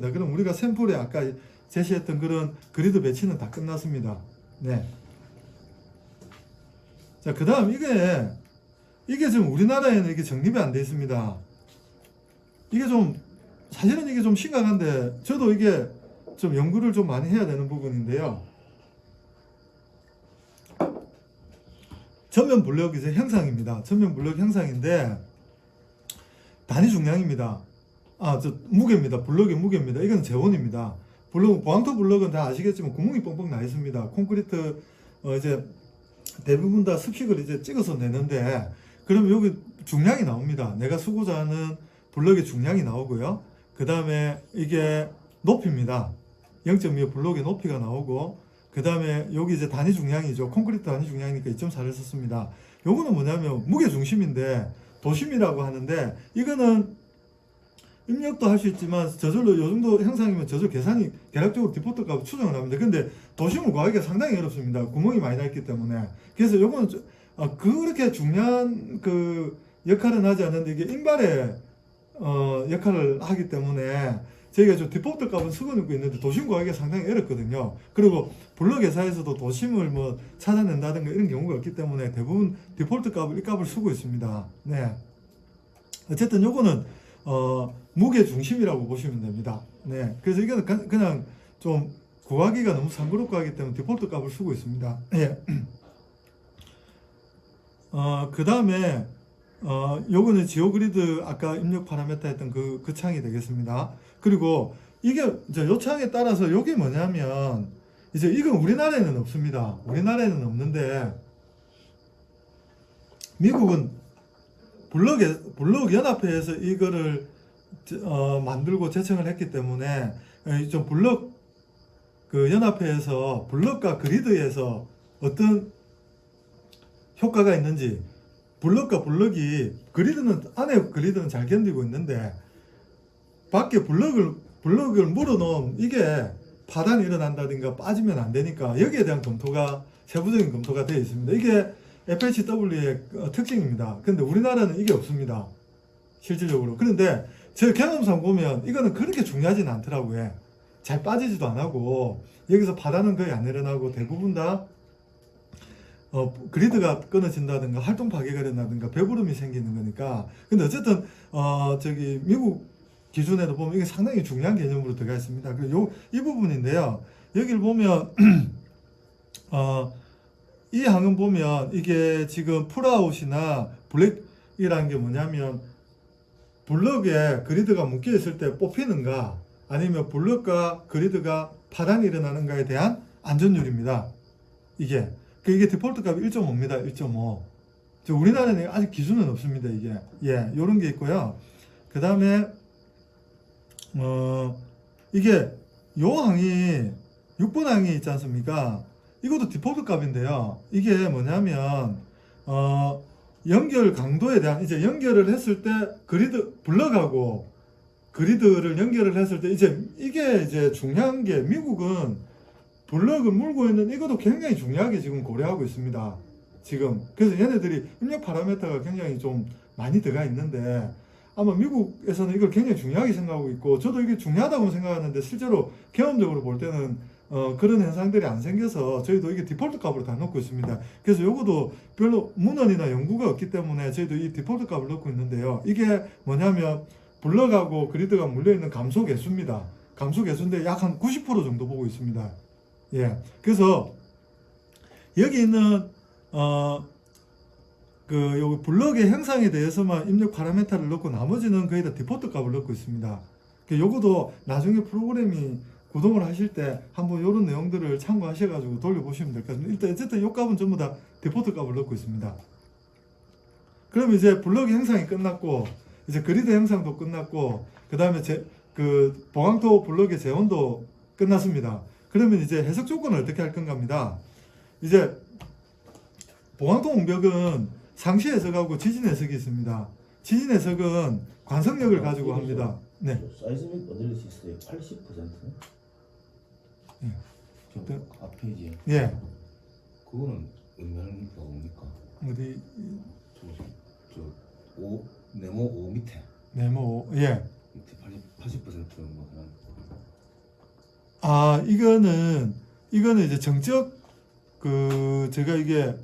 그럼 우리가 샘플에 아까 제시했던 그런 그리드 배치는 다 끝났습니다. 네. 자, 그 다음 이게 지금 우리나라에는 이게 정립이 안 돼 있습니다. 이게 좀 사실은 이게 좀 심각한데 저도 이게 좀 연구를 좀 많이 해야 되는 부분인데요. 전면 블록 이제 형상입니다. 전면 블록 형상인데 단위 중량입니다. 무게입니다. 블록의 무게입니다. 이건 재원입니다. 보강토 블록은 다 아시겠지만 구멍이 뻥뻥 나 있습니다. 콘크리트 이제 대부분 다 습식을 이제 찍어서 내는데 그러면 여기 중량이 나옵니다. 내가 쓰고자 하는 블록의 중량이 나오고요. 그 다음에 이게 높이입니다. 0.25 블록의 높이가 나오고 그 다음에 여기 이제 단위 중량이죠. 콘크리트 단위 중량이니까 2.4를 썼습니다. 요거는 뭐냐면 무게 중심인데 도심이라고 하는데 이거는 입력도 할 수 있지만 저절로 요 정도 형상이면 저절 계산이 대략적으로 디폴트 값을 추정을 합니다. 근데 도심을 구하기가 상당히 어렵습니다. 구멍이 많이 나 있기 때문에. 그래서 요거는 그렇게 중요한 그 역할은 하지 않는데 이게 인발의 역할을 하기 때문에 저희가 좀 디폴트 값은 쓰고 있는데 도심 구하기가 상당히 어렵거든요. 그리고 블록 회사에서도 도심을 뭐 찾아낸다든가 이런 경우가 없기 때문에 대부분 디폴트 값을 이 값을 쓰고 있습니다. 네. 어쨌든 요거는 무게 중심이라고 보시면 됩니다. 네. 그래서 이거는 그냥 좀 구하기가 너무 상그럽고 하기 때문에 디폴트 값을 쓰고 있습니다. 예. 그 다음에 요거는 지오그리드 아까 입력 파라메터 했던 그 창이 되겠습니다. 그리고 이게 이제 요 창에 따라서 요게 뭐냐면 이제 이건 우리나라에는 없습니다. 우리나라에는 없는데 미국은 블록 연합회에서 이거를 만들고 제청을 했기 때문에 좀 블록 그 연합회에서 블록과 그리드에서 어떤 효과가 있는지 블록과 블록이 안에 그리드는 잘 견디고 있는데 밖에 블록을 물어놓으면 이게 파단이 일어난다든가 빠지면 안 되니까 여기에 대한 검토가 세부적인 검토가 되어 있습니다. 이게 FHW의 특징입니다. 근데 우리나라는 이게 없습니다. 실질적으로. 그런데 제 경험상 보면 이거는 그렇게 중요하지는 않더라고요. 잘 빠지지도 안 하고 여기서 파단은 거의 안 일어나고 대부분 다 그리드가 끊어진다든가 활동 파괴가 된다든가 배부름이 생기는 거니까. 근데 어쨌든 미국 기준에도 보면 이게 상당히 중요한 개념으로 들어가 있습니다. 그리고 이 부분인데요. 여기를 보면 이 항은 보면 이게 지금 풀아웃이나 블랙이라는 게 뭐냐면 블럭에 그리드가 묶여 있을 때 뽑히는가 아니면 블럭과 그리드가 파단이 일어나는가에 대한 안전율입니다. 이게 디폴트 값이 1.5입니다. 1.5. 우리나라는 아직 기준은 없습니다. 이게. 예, 요런 게 있고요. 그 다음에, 이게, 요 항이, 6번 항이 있지 않습니까? 이것도 디폴트 값인데요. 이게 뭐냐면, 연결 강도에 대한, 이제 연결을 했을 때, 블럭하고 그리드를 연결을 했을 때, 이게 이제 중요한 게, 미국은 블럭을 물고 있는 이것도 굉장히 중요하게 지금 고려하고 있습니다. 지금. 그래서 얘네들이 입력 파라미터가 굉장히 좀 많이 들어가 있는데 아마 미국에서는 이걸 굉장히 중요하게 생각하고 있고 저도 이게 중요하다고 생각하는데 실제로 경험적으로 볼 때는 그런 현상들이 안 생겨서 저희도 이게 디폴트 값으로 다 넣고 있습니다. 그래서 요것도 별로 문헌이나 연구가 없기 때문에 저희도 이 디폴트 값을 넣고 있는데요. 이게 뭐냐면 블럭하고 그리드가 물려있는 감소 개수입니다. 감소 개수인데 약 한 90% 정도 보고 있습니다. 예. 그래서 여기 있는 여기 블럭의 형상에 대해서만 입력 파라미터를 넣고 나머지는 거의 다 디폴트 값을 넣고 있습니다. 요거도 나중에 프로그램이 구동을 하실 때 한번 이런 내용들을 참고하셔가지고 돌려보시면 될 것 같습니다. 일단 어쨌든 요 값은 전부 다 디폴트 값을 넣고 있습니다. 그럼 이제 블럭의 형상이 끝났고 이제 그리드 형상도 끝났고 그 다음에 보강토 블럭의 재원도 끝났습니다. 그러면 이제 해석 조건을 어떻게 할 건가입니다. 이제 보강토 옹벽은 상시 해석하고 지진 해석이 있습니다. 지진 해석은 관성력을 가지고 합니다. 네. 사이즈믹 어널리시스의 80%네? 예. 저 앞페이지에. 예. 그거는 의미하는 게 뭡니까? 어디? 네모 5 밑에. 네모 예. 밑에 80%는 뭐 그냥 아, 이거는 이제 정적, 제가 이게,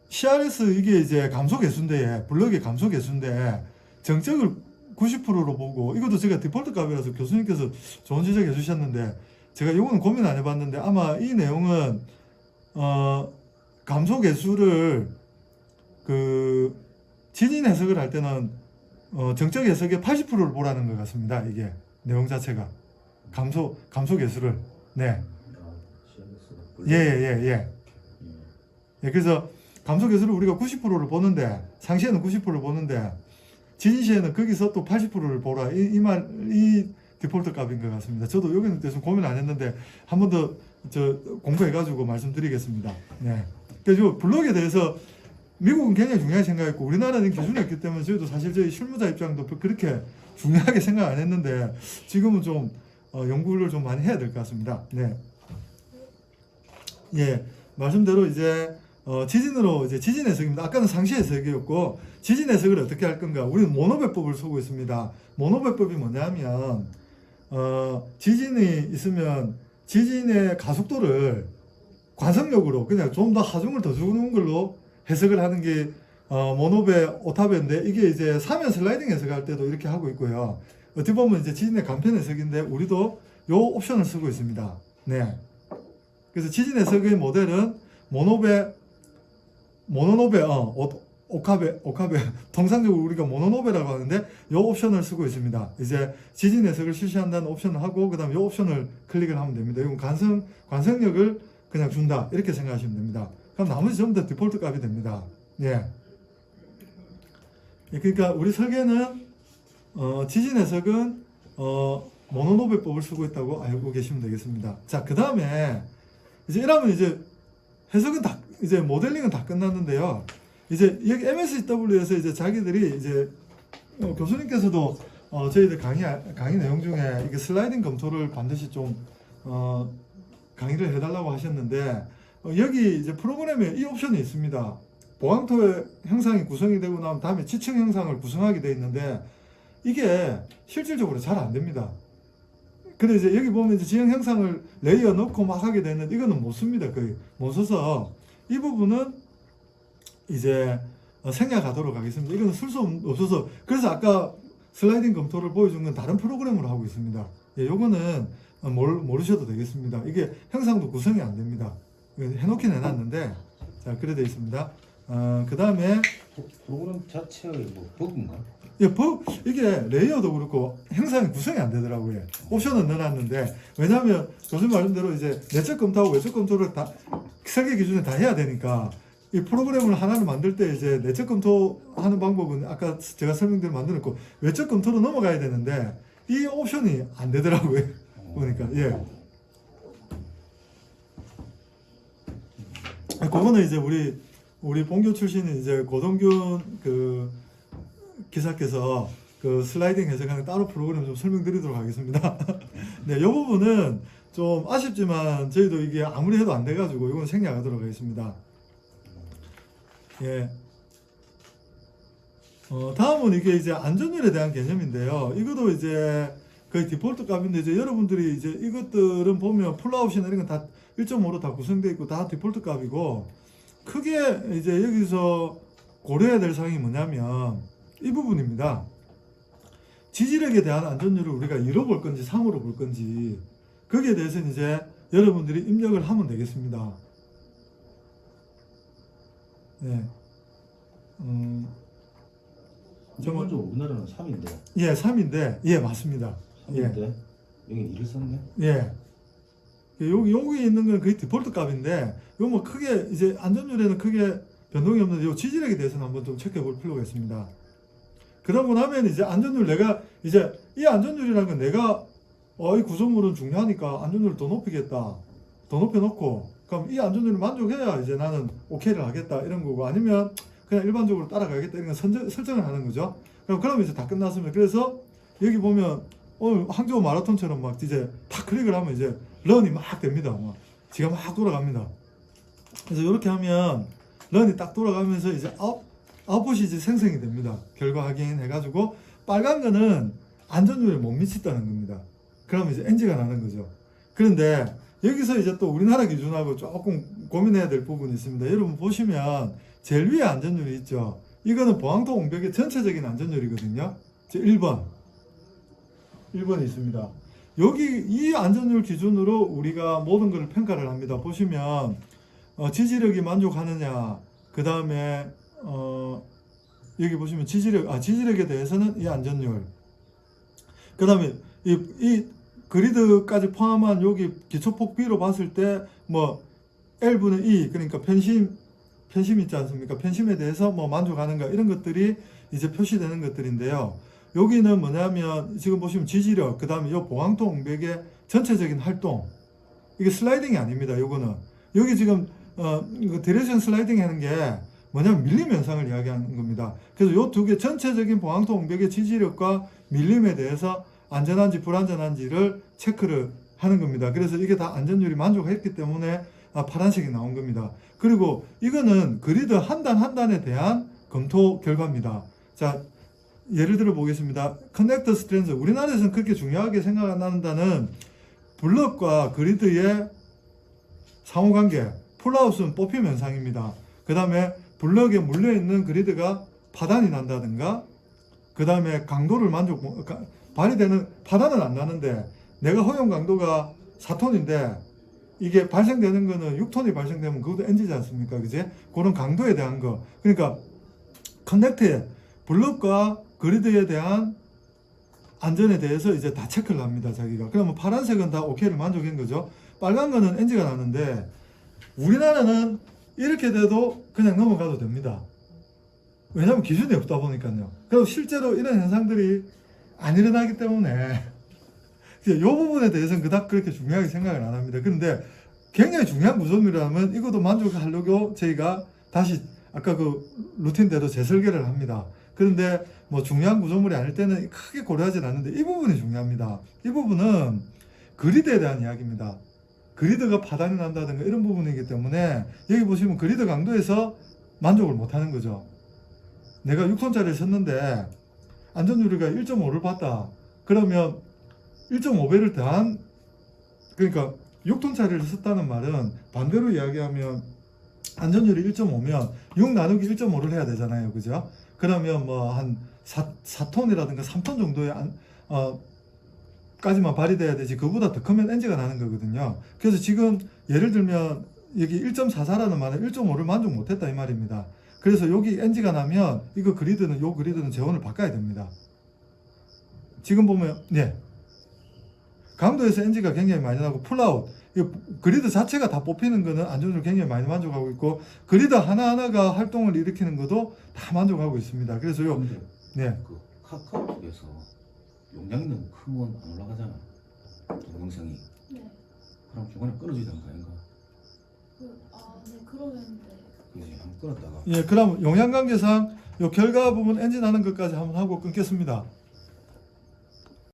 CRS 이게 이제 감소 개수인데, 블럭의 감소 개수인데, 정적을 90%로 보고, 이것도 제가 디폴트 값이라서 교수님께서 좋은 지적해 주셨는데, 제가 이거는 고민 안 해봤는데, 아마 이 내용은, 감소 개수를, 지진 해석을 할 때는, 정적 해석의 80%를 보라는 것 같습니다. 이게, 내용 자체가. 감소 개수를. 네. 예, 예, 예. 예, 그래서 감소 개수를 우리가 90%를 보는데, 상시에는 90%를 보는데, 지진 시에는 거기서 또 80%를 보라. 이 디폴트 값인 것 같습니다. 저도 여기는 대해서 고민 안 했는데, 한 번 더 공부해가지고 말씀드리겠습니다. 네. 그래서 블록에 대해서 미국은 굉장히 중요하게 생각했고, 우리나라는 기준이 없기 때문에 저희도 사실 저희 실무자 입장도 그렇게 중요하게 생각 안 했는데, 지금은 좀, 연구를 좀 많이 해야 될 것 같습니다. 네. 예, 말씀대로 이제 지진으로 이제 지진 해석입니다. 아까는 상시 해석이었고 지진 해석을 어떻게 할 건가? 우리는 모노배법을 쓰고 있습니다. 모노배법이 뭐냐면 지진이 있으면 지진의 가속도를 관성력으로 그냥 좀 더 하중을 더 주는 걸로 해석을 하는 게 모노배 오타배인데 이게 이제 사면 슬라이딩 해석할 때도 이렇게 하고 있고요. 어떻게 보면 이제 지진의 간편 해석인데 우리도 요 옵션을 쓰고 있습니다. 네. 그래서 지진 해석의 모델은 모노노베, 오카베, 통상적으로 우리가 모노노베라고 하는데 요 옵션을 쓰고 있습니다. 이제 지진 해석을 실시한다는 옵션을 하고 그 다음에 요 옵션을 클릭을 하면 됩니다. 이건 관성력을 그냥 준다 이렇게 생각하시면 됩니다. 그럼 나머지 전부 다 디폴트 값이 됩니다. 예. 그러니까 우리 설계는 지진 해석은 모노노베법을 쓰고 있다고 알고 계시면 되겠습니다. 자, 그 다음에 이제 이러면 이제 해석은 다 이제 모델링은 다 끝났는데요. 이제 여기 MSCW에서 이제 자기들이 이제 교수님께서도 저희들 강의 내용 중에 이게 슬라이딩 검토를 반드시 좀 강의를 해달라고 하셨는데 여기 이제 프로그램에 이 옵션이 있습니다. 보강토의 형상이 구성이 되고 나면 다음에 지층 형상을 구성하게 되어 있는데 이게 실질적으로 잘 안 됩니다. 근데 이제 여기 보면 이제 지형 형상을 레이어 넣고 막 하게 되는데 이거는 못 씁니다. 거의 못 써서 이 부분은 이제 생략하도록 하겠습니다. 이거는 쓸 수 없어서 그래서 아까 슬라이딩 검토를 보여준 건 다른 프로그램으로 하고 있습니다. 예, 요거는 모르셔도 되겠습니다. 이게 형상도 구성이 안 됩니다. 해놓긴 해놨는데 자 그래 되어 있습니다. 그 다음에 프로그램 자체의 뭐 버그인가? 예, 이게 레이어도 그렇고 형상이 구성이 안 되더라고요. 옵션은 넣어놨는데 왜냐하면 교수님 말씀대로 이제 내적 검토하고 외적 검토를 다 설계 기준에 다 해야 되니까 이 프로그램을 하나를 만들 때 이제 내적 검토하는 방법은 아까 제가 설명대로 만들었고 외적 검토로 넘어가야 되는데 이 옵션이 안 되더라고요. 보니까 예. 그거는 이제 우리 본교 출신인 이제 고동균 기사께서 슬라이딩 해석하는 따로 프로그램 좀 설명드리도록 하겠습니다. 네, 이 부분은 좀 아쉽지만 저희도 이게 아무리 해도 안 돼가지고 이건 생략하도록 하겠습니다. 예. 다음은 이게 이제 안전율에 대한 개념인데요. 이것도 이제 거의 디폴트 값인데 이제 여러분들이 이제 이것들은 보면 풀아웃이나 이런 건 다 1.5로 다 구성되어 있고 다 디폴트 값이고 크게 이제 여기서 고려해야 될 사항이 뭐냐면 이 부분입니다. 지지력에 대한 안전율을 우리가 2로 볼 건지 3으로 볼 건지 거기에 대해서는 이제 여러분들이 입력을 하면 되겠습니다. 네. 전반적으로 우리나라는 3인데. 예, 3인데 예, 맞습니다. 3인데 예. 여기 1을 썼네. 예. 여기 있는 건 거의 디폴트 값인데 이거 뭐 크게 이제 안전율에는 크게 변동이 없는데 이 지지력에 대해서는 한번 좀 체크해 볼 필요가 있습니다. 그러고 나면 이제 안전율 내가 이제 이 안전율이라는 건 내가 이 구조물은 중요하니까 안전율을 더 높이겠다. 더 높여놓고 그럼 이 안전율을 만족해야 이제 나는 오케이를 하겠다 이런 거고 아니면 그냥 일반적으로 따라가겠다 이런 건 설정을 하는 거죠. 그럼 이제 다 끝났으면 그래서 여기 보면 항저우 마라톤처럼 막 이제 탁 클릭을 하면 이제 런이 막 됩니다. 막 지가 막 돌아갑니다. 그래서 이렇게 하면 런이 딱 돌아가면서 이제 아웃풋이 이제 생성이 됩니다. 결과 확인해가지고 빨간 거는 안전율에 못 미친다는 겁니다. 그러면 이제 NG가 나는 거죠. 그런데 여기서 이제 또 우리나라 기준하고 조금 고민해야 될 부분이 있습니다. 여러분 보시면 제일 위에 안전율이 있죠. 이거는 보항도 옹벽의 전체적인 안전율이거든요. 1번이 있습니다. 여기 이 안전율 기준으로 우리가 모든 것을 평가를 합니다. 보시면 지지력이 만족하느냐, 그 다음에 여기 보시면 지지력에 대해서는 이 안전율, 그 다음에 이 그리드까지 포함한 여기 기초폭 B로 봤을 때 뭐 L분의 E, 그러니까 편심 있지 않습니까? 편심에 대해서 뭐 만족하는가, 이런 것들이 이제 표시되는 것들인데요. 여기는 뭐냐면 지금 보시면 지지력, 그 다음에 이 보항도 옹벽의 전체적인 활동, 이게 슬라이딩이 아닙니다. 요거는 여기 지금 디렉션 슬라이딩 하는 게 뭐냐면 밀림 현상을 이야기하는 겁니다. 그래서 요 두 개 전체적인 보항도 옹벽의 지지력과 밀림에 대해서 안전한지 불안전한지를 체크를 하는 겁니다. 그래서 이게 다 안전율이 만족했기 때문에 파란색이 나온 겁니다. 그리고 이거는 그리드 한 단 한 단에 대한 검토 결과입니다. 자, 예를 들어 보겠습니다. 커넥터 스트랜드, 우리나라에서는 그렇게 중요하게 생각 안 한다는 블럭과 그리드의 상호관계, 폴아웃은 뽑힘 현상입니다. 그 다음에 블럭에 물려있는 그리드가 파단이 난다든가, 그 다음에 강도를 발휘되는, 파단은 안 나는데 내가 허용 강도가 4톤인데 이게 발생되는 거는 6톤이 발생되면 그것도 NG지 않습니까? 그제? 그런 강도에 대한 거. 그러니까 커넥트에 블럭과 그리드에 대한 안전에 대해서 이제 다 체크를 합니다, 자기가. 그러면 파란색은 다 오케이를 만족한 거죠. 빨간 거는 NG가 나는데 우리나라는 이렇게 돼도 그냥 넘어가도 됩니다. 왜냐하면 기준이 없다 보니까요. 그리고 실제로 이런 현상들이 안 일어나기 때문에 이 부분에 대해서는 그닥 그렇게 중요하게 생각을 안 합니다. 그런데 굉장히 중요한 구조물이라면 이것도 만족하려고 저희가 다시 아까 그 루틴대로 재설계를 합니다. 그런데 뭐 중요한 구조물이 아닐 때는 크게 고려하지 않는데 이 부분이 중요합니다. 이 부분은 그리드에 대한 이야기입니다. 그리드가 파단이 난다든가 이런 부분이기 때문에 여기 보시면 그리드 강도에서 만족을 못하는 거죠. 내가 6톤짜리를 쳤는데 안전유리가 1.5를 봤다. 그러면 1.5배를 더한, 그러니까 6톤짜리를 썼다는 말은 반대로 이야기하면 안전율이 1.5면 6 나누기 1.5를 해야 되잖아요. 그죠? 그러면 뭐 한 4톤이라든가 3톤 정도의 까지만 발휘돼야 되지, 그보다 더 크면 NG가 나는 거거든요. 그래서 지금 예를 들면 여기 1.44라는 말은 1.5를 만족 못했다 이 말입니다. 그래서 여기 NG가 나면 이거 그리드는, 요 그리드는 재원을 바꿔야 됩니다. 지금 보면 강도에서 NG가 굉장히 많이 나고 폴아웃, 그리드 자체가 다 뽑히는 거는 안전을 굉장히 많이 만족하고 있고, 그리드 하나하나가 활동을 일으키는 것도 다 만족하고 있습니다. 그래서 그 카카오톡에서 용량이 너무 크면 안 올라가잖아, 동영상이. 네. 그럼 중간에 끊어져야 되는 거 아닌가? 네, 그러겠는데. 그지, 한번 끊었다가. 그럼 용량 관계상 요 결과 부분 NG 나는 것까지 한번 하고 끊겠습니다.